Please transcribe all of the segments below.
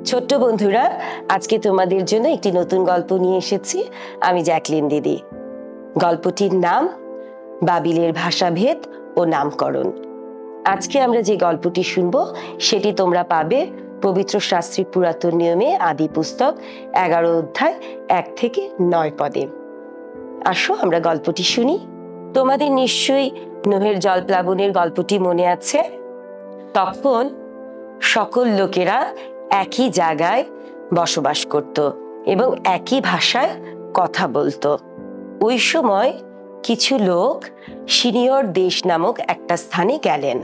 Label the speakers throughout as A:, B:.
A: ছোট্ট বন্ধুরা, আজকে তোমাদের জন্য একটি নতুন গল্প নিয়ে এসেছি। আমি জ্যাকলিন দিদি। গল্পটির নাম বাবিলের ভাষাভেদ ও নামকরণ। আজকে আমরা যে গল্পটি শুনবো সেটি তোমরা পাবে পবিত্র শাস্ত্রী পুরাতন নিয়মে আদি পুস্তক 11 অধ্যায় 1 থেকে 9 পদে। আসো আমরা গল্পটি শুনি। তোমাদের নিশ্চয়ই নোহের জলপ্লাবনের গল্পটি মনে আছে। তখন সকল লোকেরা একই জায়গায় বসবাস করত এবং একই ভাষায় কথা বলতো। ওই সময় কিছু লোক সিনিয়র দেশ নামক একটা স্থানে গেলেন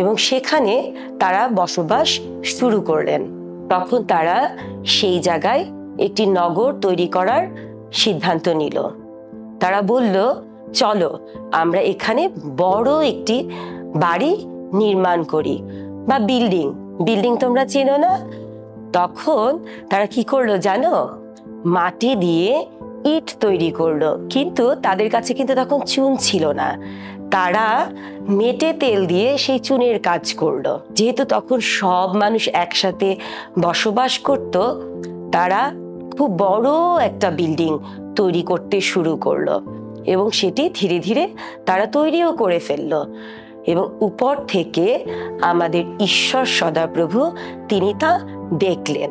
A: এবং সেখানে তারা বসবাস শুরু করলেন। তখন তারা সেই জায়গায় একটি নগর তৈরি করার সিদ্ধান্ত নিল। তারা বলল, চলো আমরা এখানে বড় একটি বাড়ি নির্মাণ করি, বা বিল্ডিং তোমরা চেনো না? তখন তারা কি করলো জানো? মাটি দিয়ে ইট তৈরি করলো, কিন্তু তাদের কাছে কিন্তু তখন চুন ছিল না। তারা মেটে তেল দিয়ে সেই চুনের কাজ করলো। যেহেতু তখন সব মানুষ একসাথে বসবাস করত, তারা খুব বড় একটা বিল্ডিং তৈরি করতে শুরু করলো এবং সেটি ধীরে ধীরে তারা তৈরিও করে ফেললো। এবং উপর থেকে আমাদের ঈশ্বর সদাপ্রভু তিনি তা দেখলেন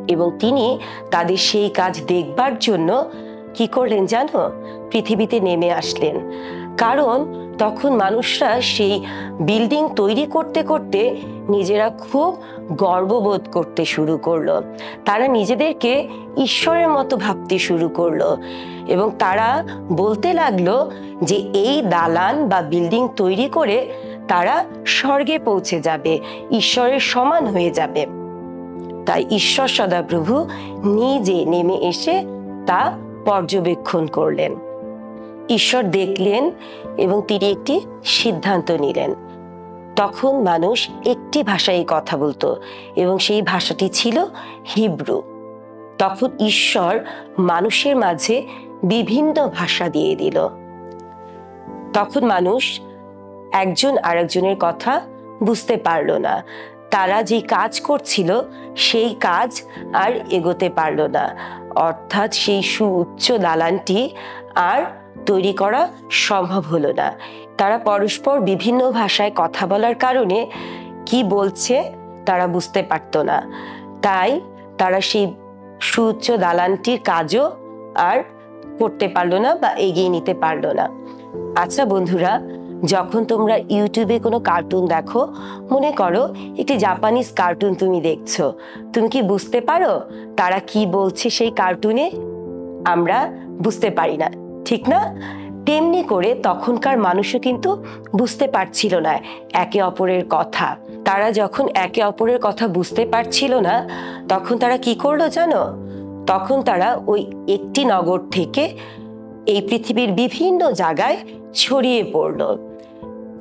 A: এবং তিনি তাদের সেই কাজ দেখবার জন্য কি করলেন জানো? পৃথিবীতে নেমে আসলেন। কারণ তখন মানুষরা সেই বিল্ডিং তৈরি করতে করতে নিজেরা খুব গর্ববোধ করতে শুরু করলো। তারা নিজেদেরকে ঈশ্বরের মতো ভাবতে শুরু করলো এবং তারা বলতে লাগলো যে এই দালান বা বিল্ডিং তৈরি করে তারা স্বর্গে পৌঁছে যাবে, ঈশ্বরের সমান হয়ে যাবে। তাই ঈশ্বর সদাপ্রভু নিজে নেমে এসে তা পর্যবেক্ষণ করলেন। ঈশ্বর দেখলেন এবং তিনি একটি সিদ্ধান্ত নিলেন। তখন মানুষ একটি ভাষায় কথা বলতো এবং সেই ভাষাটি ছিল হিব্রু। তখন ঈশ্বর মানুষের মাঝে বিভিন্ন ভাষা দিয়ে দিল। তখন মানুষ একজন আরেকজনের কথা বুঝতে পারল না। তারা যে কাজ করছিল সেই কাজ আর এগোতে পারল না, অর্থাৎ সেই সুউচ্চ দালানটি আর তৈরি করা সম্ভব হলো না। তারা পরস্পর বিভিন্ন ভাষায় কথা বলার কারণে কি বলছে তারা বুঝতে পারত না। তাই তারা সেই সুউচ্চ দালানটির কাজও আর করতে পারলো না বা এগিয়ে নিতে পারলো না। আচ্ছা বন্ধুরা, যখন তোমরা ইউটিউবে কোনো কার্টুন দেখো, মনে করো একটি জাপানিজ কার্টুন তুমি দেখছো, তুমি কি বুঝতে পারো তারা কি বলছে সেই কার্টুনে? আমরা বুঝতে পারি না, ঠিক না? তেমনি করে তখনকার মানুষও কিন্তু বুঝতে পারছিল না একে অপরের কথা। তারা যখন একে অপরের কথা বুঝতে পারছিল না, তখন তারা কি করলো জানো? তখন তারা ওই একটি নগর থেকে এই পৃথিবীর বিভিন্ন জায়গায় ছড়িয়ে পড়ল।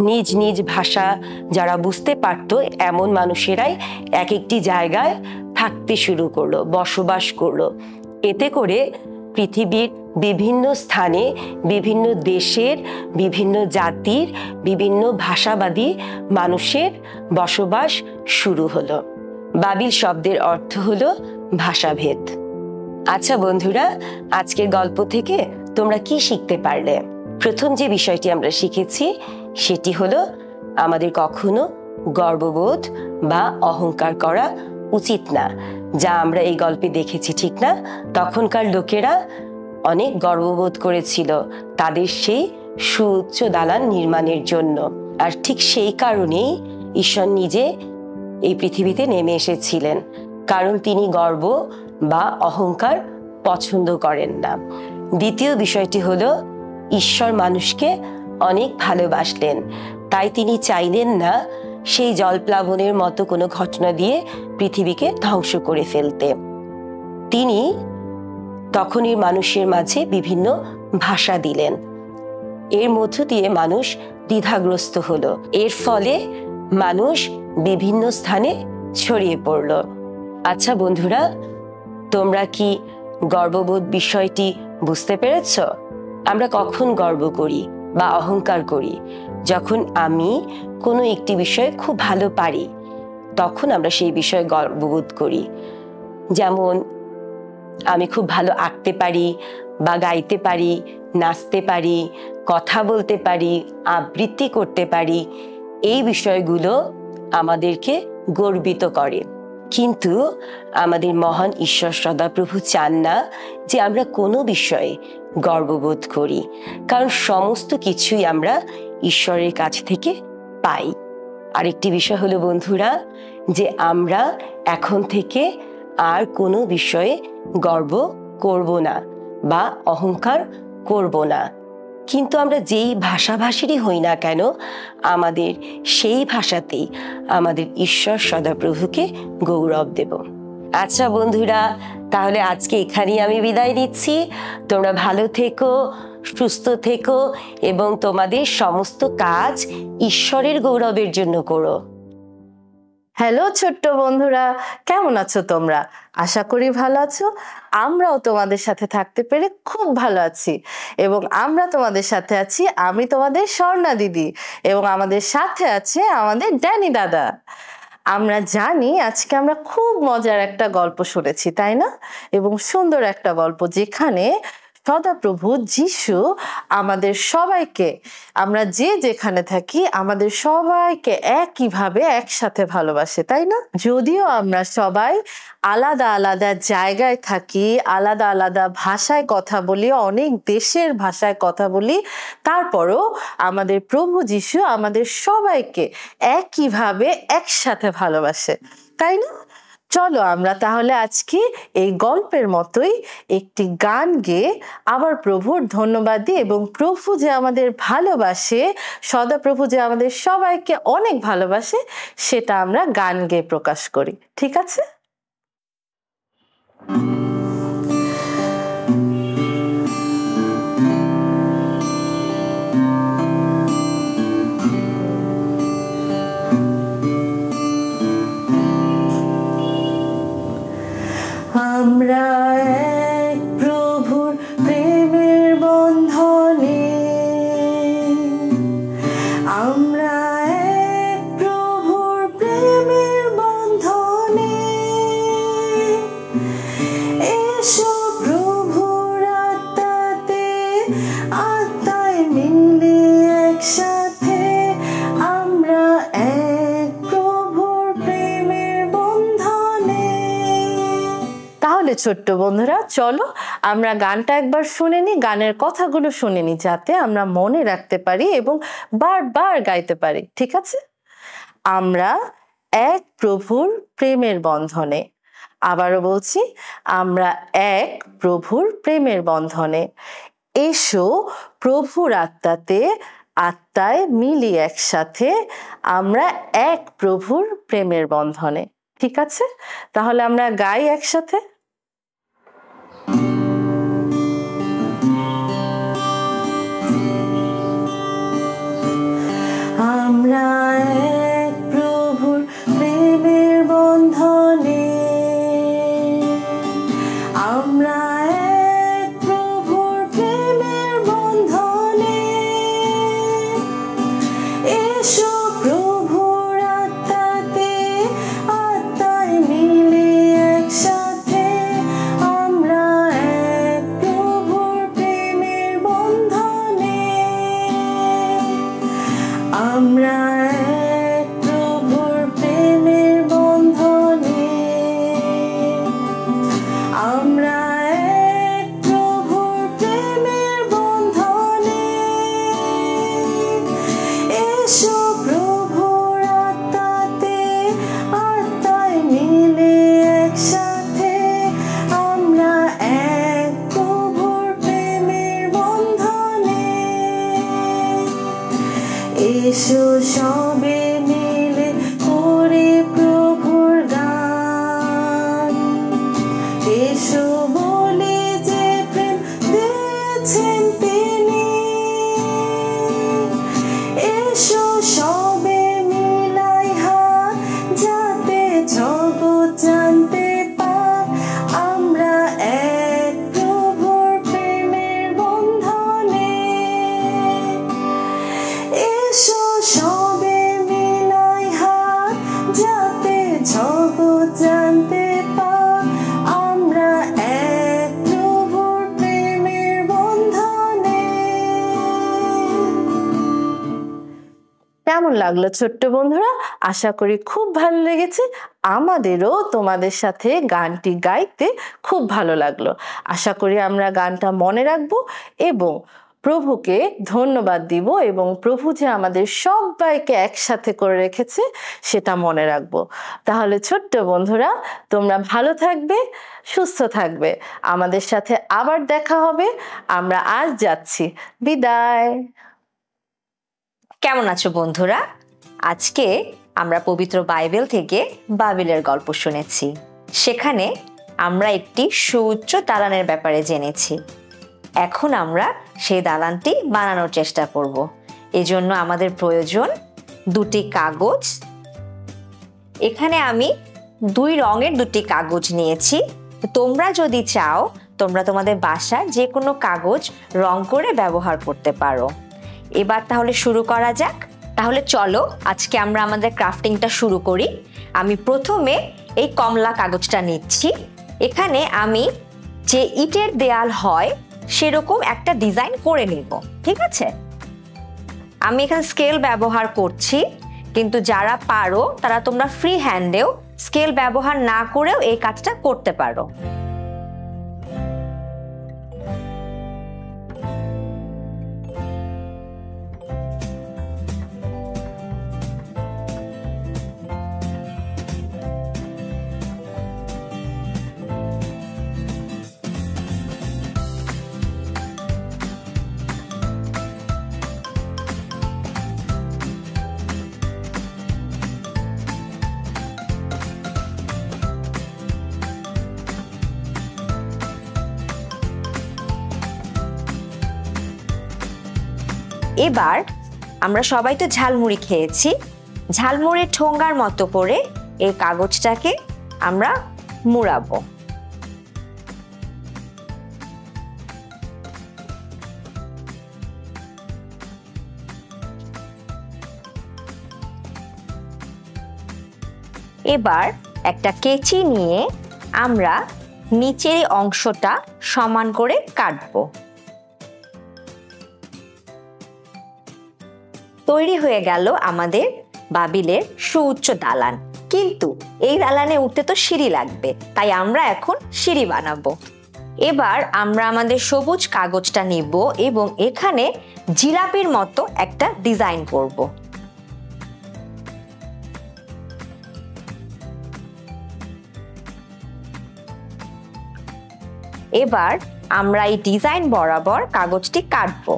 A: নিজ নিজ ভাষা যারা বুঝতে পারত এমন মানুষেরাই এক একটি জায়গায় থাকতে শুরু করলো, বসবাস করলো। এতে করে পৃথিবীর বিভিন্ন স্থানে, বিভিন্ন দেশের, বিভিন্ন জাতির, বিভিন্ন ভাষাবাদী মানুষের বসবাস শুরু হলো। বাবিল শব্দের অর্থ হলো ভাষাভেদ। আচ্ছা বন্ধুরা, আজকের গল্প থেকে তোমরা কি শিখতে পারলে? প্রথম যে বিষয়টি আমরা শিখেছি সেটি হলো আমাদের কখনো গর্ববোধ বা অহংকার করা উচিত না, যা আমরা এই গল্পে দেখেছি, ঠিক না? তখনকার লোকেরা অনেক গর্ববোধ করেছিল তাদের সেই সুউচ্চ দালান নির্মাণের জন্য। আর ঠিক সেই কারণেই ঈশ্বর নিজে এই পৃথিবীতে নেমে এসেছিলেন, কারণ তিনি গর্ব বা অহংকার পছন্দ করেন না। দ্বিতীয় বিষয়টি হলো ঈশ্বর মানুষকে অনেক ভালোবাসলেন, তাই তিনি চাইলেন না সেই জলপ্লাবনের মতো কোনো ঘটনা দিয়ে পৃথিবীকে ধ্বংস করে ফেলতে। তিনি তখনই মানুষের মাঝে বিভিন্ন ভাষা দিলেন। এর মধ্য দিয়ে মানুষ দ্বিধাগ্রস্ত হলো। এর ফলে মানুষ বিভিন্ন স্থানে ছড়িয়ে পড়ল। আচ্ছা বন্ধুরা, তোমরা কি গর্ববোধ বিষয়টি বুঝতে পেরেছ? আমরা কখন গর্ব করি বা অহংকার করি? যখন আমি কোনো একটি বিষয়ে খুব ভালো পারি, তখন আমরা সেই বিষয়ে গর্ববোধ করি। যেমন আমি খুব ভালো আঁকতে পারি বা গাইতে পারি, নাচতে পারি, কথা বলতে পারি, আবৃত্তি করতে পারি, এই বিষয়গুলো আমাদেরকে গর্বিত করে। কিন্তু আমাদের মহান ঈশ্বর সদাপ্রভু চান না যে আমরা কোনো বিষয়ে গর্ববোধ করি, কারণ সমস্ত কিছুই আমরা ঈশ্বরের কাছ থেকে পাই। আরেকটি বিষয় হলো বন্ধুরা, যে আমরা এখন থেকে আর কোনো বিষয়ে গর্ব করব না বা অহংকার করব না, কিন্তু আমরা যেই ভাষাভাষীরই হই না কেন, আমাদের সেই ভাষাতেই আমাদের ঈশ্বর সদাপ্রভুকে গৌরব দেব। আচ্ছা বন্ধুরা, তাহলে আজকে এখানেই আমি বিদায় নিচ্ছি। তোমরা ভালো থেকো, সুস্থ থেকো এবং তোমাদের সমস্ত কাজ ঈশ্বরের গৌরবের জন্য করো।
B: হ্যালো ছোট্ট বন্ধুরা, কেমন আছো তোমরা? আশা করি ভালো আছো। আমরাও তোমাদের সাথে থাকতে পেরে খুব ভালো আছি এবং আমরা তোমাদের সাথে আছি, আমি তোমাদের স্বর্ণা দিদি, এবং আমাদের সাথে আছে আমাদের ড্যানি দাদা। আমরা জানি আজকে আমরা খুব মজার একটা গল্প শুনেছি, তাই না? এবং সুন্দর একটা গল্প, যেখানে সদাপ্রভু যিশু আমাদের সবাইকে, আমরা যে যেখানে থাকি, আমাদের সবাইকে একইভাবে একসাথে ভালোবাসে, তাই না? যদিও আমরা সবাই আলাদা আলাদা জায়গায় থাকি, আলাদা আলাদা ভাষায় কথা বলি, অনেক দেশের ভাষায় কথা বলি, তারপরও আমাদের প্রভু যিশু আমাদের সবাইকে একইভাবে একসাথে ভালোবাসে, তাই না? চলো আমরা তাহলে আজকে এই গল্পের মতোই একটি গান গেয়ে আবার প্রভুর ধন্যবাদ দিই, এবং প্রভু যে আমাদের ভালোবাসে, সদাপ্রভু যে আমাদের সবাইকে অনেক ভালোবাসে, সেটা আমরা গান গেয়ে প্রকাশ করি। ঠিক আছে? আমরা এক প্রভুর প্রেমের বন্ধনে, আমরা এক প্রভুর প্রেমের বন্ধনে, এসো প্রভুর আত্মাতে, আত্মায় মিলে একসাথে, আমরা এক প্রভুর প্রেমের বন্ধনে। তাহলে ছোট্ট বন্ধুরা, চলো আমরা গানটা একবার শুনে নি, গানের কথাগুলো শুনে নি, যাতে আমরা মনে রাখতে পারি এবং বারবার গাইতে পারি। ঠিক আছে? আমরা এক প্রভুর প্রেমের বন্ধনে। আবারও বলছি, আমরা এক প্রভুর প্রেমের বন্ধনে, এসো প্রভুর আত্মাতে, আত্মায় মিলি একসাথে, আমরা এক প্রভুর প্রেমের বন্ধনে। ঠিক আছে? তাহলে আমরা গাই একসাথে। আমরা এক প্রভুর প্রেমের বন্ধনে, আমরা এক প্রভুর প্রেমের বন্ধনে, এসো প্রভুর আত্মাতে, আত্মায় মিলে একসাথে, আমরা এক প্রভুর প্রেমের বন্ধনে, আমরা এক প্রভুর প্রেমের বন্ধনে, আমরা এক প্রভুর প্রেমের বন্ধনে, এসো প্রভুর আত্মাতে, আত্মায় মিলে একসাথে, আমরা এক প্রভুর প্রেমের বন্ধনে, এসো সবে মিলে করে প্রভুর গান, এসো বলে যে প্রেম দিয়েছেন তিনি, এসো সবে মিলাই হাত, যাতে জগৎ জানতে পাক, আমরা এক প্রভুর প্রেমের বন্ধনে, এসো সবে মিলাই হাত, যাতে কেমন লাগলো ছোট্ট বন্ধুরা? আশা করি খুব ভালো লেগেছে। আমাদেরও তোমাদের সাথে গানটি গাইতে খুব ভালো লাগলো। আশা করি আমরা গানটা মনে রাখবো এবং প্রভুকে ধন্যবাদ দিব এবং প্রভু যে আমাদের সবাইকে একসাথে করে রেখেছে সেটা মনে রাখবো। তাহলে ছোট্ট বন্ধুরা, তোমরা ভালো থাকবে, সুস্থ থাকবে। আমাদের সাথে আবার দেখা হবে। আমরা আজ যাচ্ছি, বিদায়।
C: কেমন আছো বন্ধুরা? আজকে আমরা পবিত্র বাইবেল থেকে বাবিলের গল্প শুনেছি। সেখানে আমরা একটি সুউচ্চ দালানের ব্যাপারে জেনেছি। এখন আমরা সেই দালানটি বানানোর চেষ্টা করব। এজন্য আমাদের প্রয়োজন দুটি কাগজ। এখানে আমি 2 রঙের দুটি কাগজ নিয়েছি। তোমরা যদি চাও তোমরা তোমাদের বাসার যে কোনো কাগজ রং করে ব্যবহার করতে পারো। এবার তাহলে শুরু করা যাক। তাহলে চলো আজকে আমরা আমাদের ক্রাফটিংটা শুরু করি। আমি প্রথমে এই কমলা কাগজটা নিচ্ছি। এখানে আমি যে ইটের দেয়াল হয় সেরকম একটা ডিজাইন করে নেব, ঠিক আছে? আমি এখানে স্কেল ব্যবহার করছি, কিন্তু যারা পারো তারা তোমরা ফ্রি হ্যান্ডেও স্কেল ব্যবহার না করেও এই কাজটা করতে পারো। এবার আমরা সবাই তো ঝালমুড়ি খেয়েছি। ঝালমুড়ির ঠোঙ্গার মতো করে এই কাগজটাকে আমরা মুড়াবো। এবার একটা কেচি নিয়ে আমরা নিচের অংশটা সমান করে কাটবো। তৈরি হয়ে গেল আমাদের বাবিলের সুউচ্চ দালান। কিন্তু এই দালানে উঠতে তো সিঁড়ি লাগবে, তাই আমরা এখন সিঁড়ি বানাবো। এবার আমরা আমাদের সবুজ কাগজটা নিব এবং এখানে জিলাপির মতো একটা ডিজাইন করব। এবার আমরা এই ডিজাইন বরাবর কাগজটি কাটবো।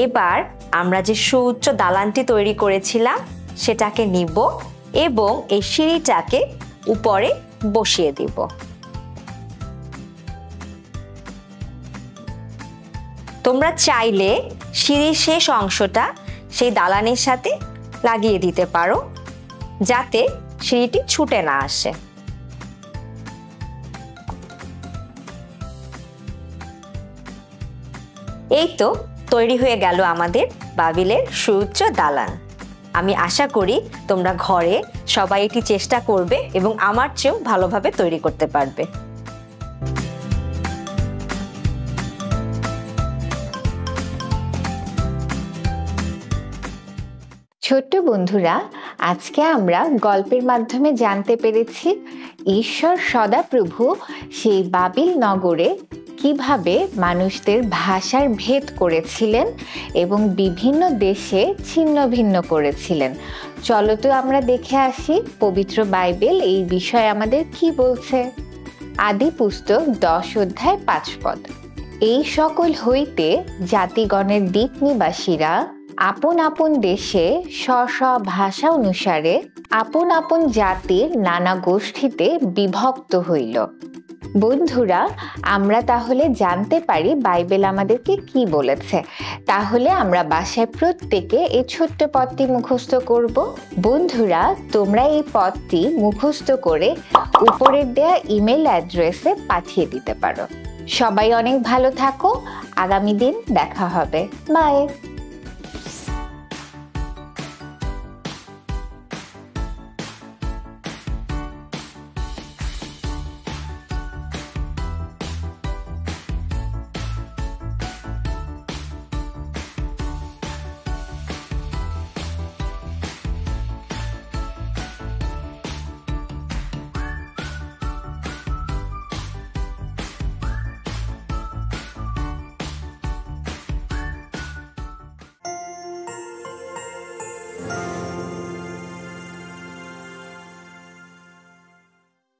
C: এবার আমরা যে সুউচ্চ দালানটি তৈরি করেছিলাম সেটাকে নিব এবং এই সিঁড়িটাকে উপরে বসিয়ে দিব। তোমরা চাইলে সিঁড়ির শেষ অংশটা সেই দালানের সাথে লাগিয়ে দিতে পারো, যাতে সিঁড়িটি ছুটে না আসে। এই তো তৈরি হয়ে গেল আমাদের বাবিলের সুউচ্চ দালান। আমি আশা করি তোমরা ঘরে সবাই এটি চেষ্টা করবে এবং আমার চেয়েও ভালোভাবে তৈরি করতে পারবে।
D: ছোট্ট বন্ধুরা, আজকে আমরা গল্পের মাধ্যমে জানতে পেরেছি ঈশ্বর সদাপ্রভু সেই বাবিল নগরে কিভাবে মানুষদের ভাষার ভেদ করেছিলেন এবং বিভিন্ন দেশে ছিন্ন ভিন্ন করেছিলেন। চলো তো আমরা দেখে আসি পবিত্র বাইবেল এই বিষয়ে আমাদের কি বলছে। আদি পুস্তক 10 অধ্যায় 5 পদ। এই সকল হইতে জাতিগণের দ্বীপ নিবাসীরা আপন আপন দেশে স্ব ভাষা অনুসারে আপন আপন জাতির নানা গোষ্ঠীতে বিভক্ত হইল। বন্ধুরা, আমরা তাহলে জানতে পারি বাইবেল আমাদেরকে কি বলেছে। তাহলে আমরা বাসায় প্রত্যেকে এই ছোট্ট পদটি মুখস্থ করব। বন্ধুরা, তোমরা এই পদটি মুখস্থ করে উপরের দেয়া ইমেল অ্যাড্রেসে পাঠিয়ে দিতে পারো। সবাই অনেক ভালো থাকো। আগামী দিন দেখা হবে। বাই।